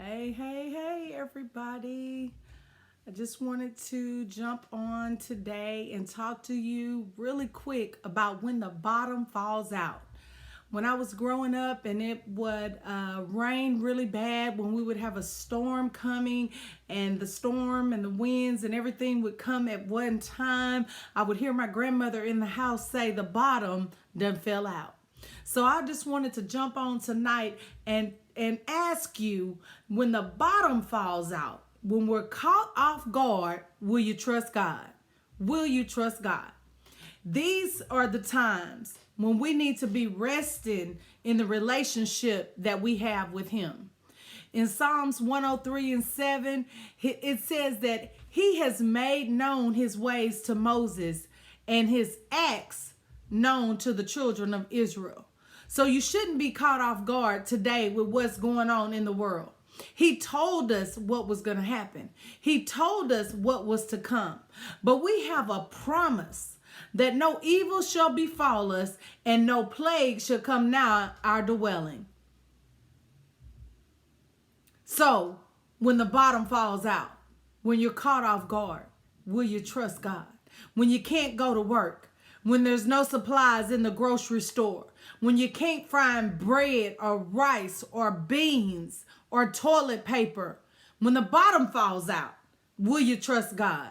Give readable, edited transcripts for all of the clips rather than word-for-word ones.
Hey, everybody. I just wanted to jump on today and talk to you really quick about when the bottom falls out. When I was growing up and it would rain really bad, when we would have a storm coming and the storm and the winds and everything would come at one time, I would hear my grandmother in the house say, "The bottom done fell out." So I just wanted to jump on tonight and ask you, when the bottom falls out, when we're caught off guard, will you trust God? Will you trust God? These are the times when we need to be resting in the relationship that we have with Him. In Psalms 103:7, it says that He has made known His ways to Moses and His acts known to the children of Israel. So you shouldn't be caught off guard today with what's going on in the world. He told us what was going to happen. He told us what was to come. But we have a promise that no evil shall befall us and no plague shall come nigh our dwelling. So when the bottom falls out, when you're caught off guard, will you trust God? When you can't go to work, when there's no supplies in the grocery store, when you can't find bread or rice or beans or toilet paper, when the bottom falls out, will you trust God?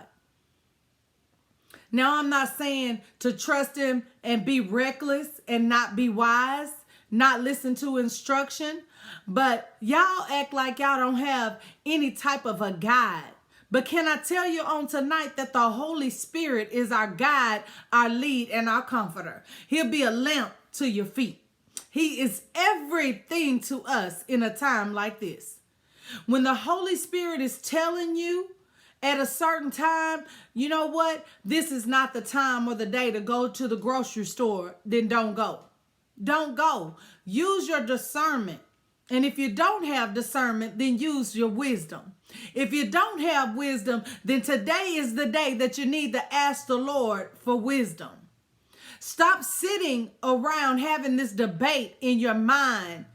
Now, I'm not saying to trust Him and be reckless and not be wise, not listen to instruction, but y'all act like y'all don't have any type of a guide. But can I tell you on tonight that the Holy Spirit is our guide, our lead, and our comforter. He'll be a lamp to your feet. He is everything to us in a time like this. When the Holy Spirit is telling you at a certain time, you know what? This is not the time or the day to go to the grocery store, then don't go. Don't go. Use your discernment. And if you don't have discernment, then use your wisdom. If you don't have wisdom, then today is the day that you need to ask the Lord for wisdom. Stop sitting around having this debate in your mind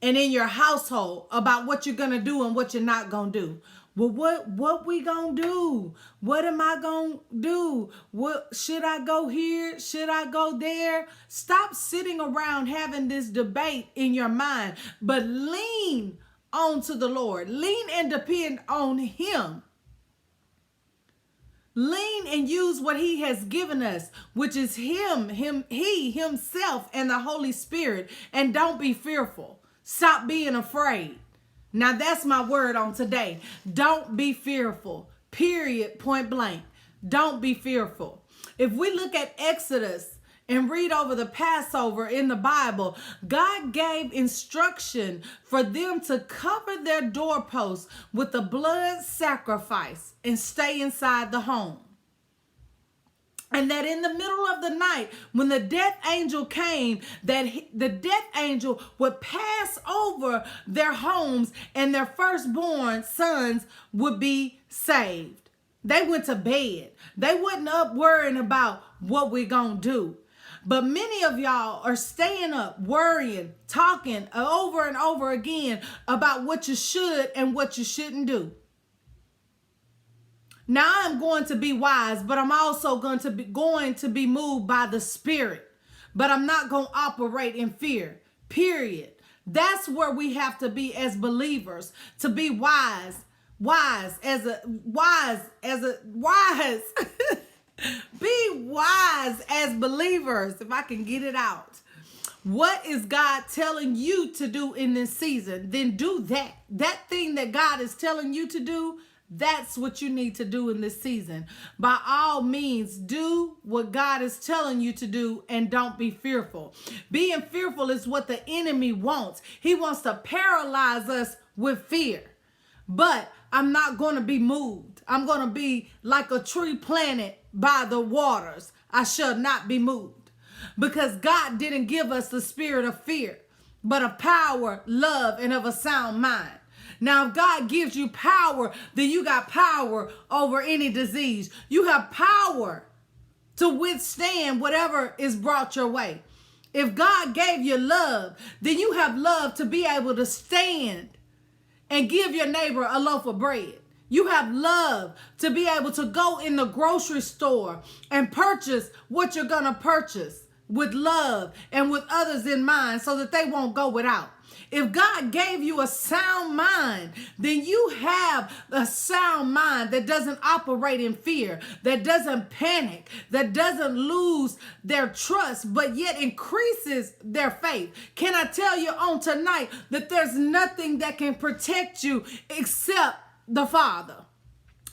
and in your household about what you're going to do and what you're not going to do. Well, what we going to do? What am I going to do? What should I go here? Should I go there? Stop sitting around having this debate in your mind, but lean on to the Lord. Lean and depend on Him. Lean and use what He has given us, which is He Himself and the Holy Spirit. And don't be fearful. Stop being afraid. Now that's my word on today. Don't be fearful. Period. Point blank. Don't be fearful. If we look at Exodus and read over the Passover in the Bible, God gave instruction for them to cover their doorposts with the blood sacrifice and stay inside the home. And that in the middle of the night, when the death angel came, that the death angel would pass over their homes and their firstborn sons would be saved. They went to bed. They wasn't up worrying about what we're going to do. But many of y'all are staying up, worrying, talking over and over again about what you should and what you shouldn't do. Now I'm going to be wise, but I'm also going to be moved by the Spirit. But I'm not going to operate in fear. Period. That's where we have to be as believers, to be wise. Be wise as believers, if I can get it out. What is God telling you to do in this season? Then do that. That thing that God is telling you to do, that's what you need to do in this season. By all means, do what God is telling you to do and don't be fearful. Being fearful is what the enemy wants. He wants to paralyze us with fear. But I'm not going to be moved. I'm going to be like a tree planted by the waters. I shall not be moved. Because God didn't give us the spirit of fear, but of power, love, and of a sound mind. Now, if God gives you power, then you got power over any disease. You have power to withstand whatever is brought your way. If God gave you love, then you have love to be able to stand and give your neighbor a loaf of bread. You have love to be able to go in the grocery store and purchase what you're going to purchase with love and with others in mind so that they won't go without. If God gave you a sound mind, then you have a sound mind that doesn't operate in fear, that doesn't panic, that doesn't lose their trust, but yet increases their faith. Can I tell you on tonight that there's nothing that can protect you except the Father?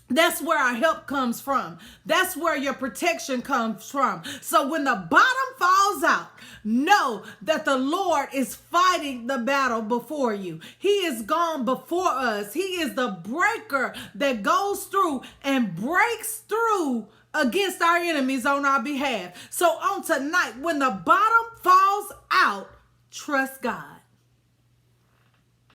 That's where our help comes from. That's where your protection comes from. So when the bottom falls out, know that the Lord is fighting the battle before you. He is gone before us. He is the breaker that goes through and breaks through against our enemies on our behalf. So on tonight, when the bottom falls out, trust God.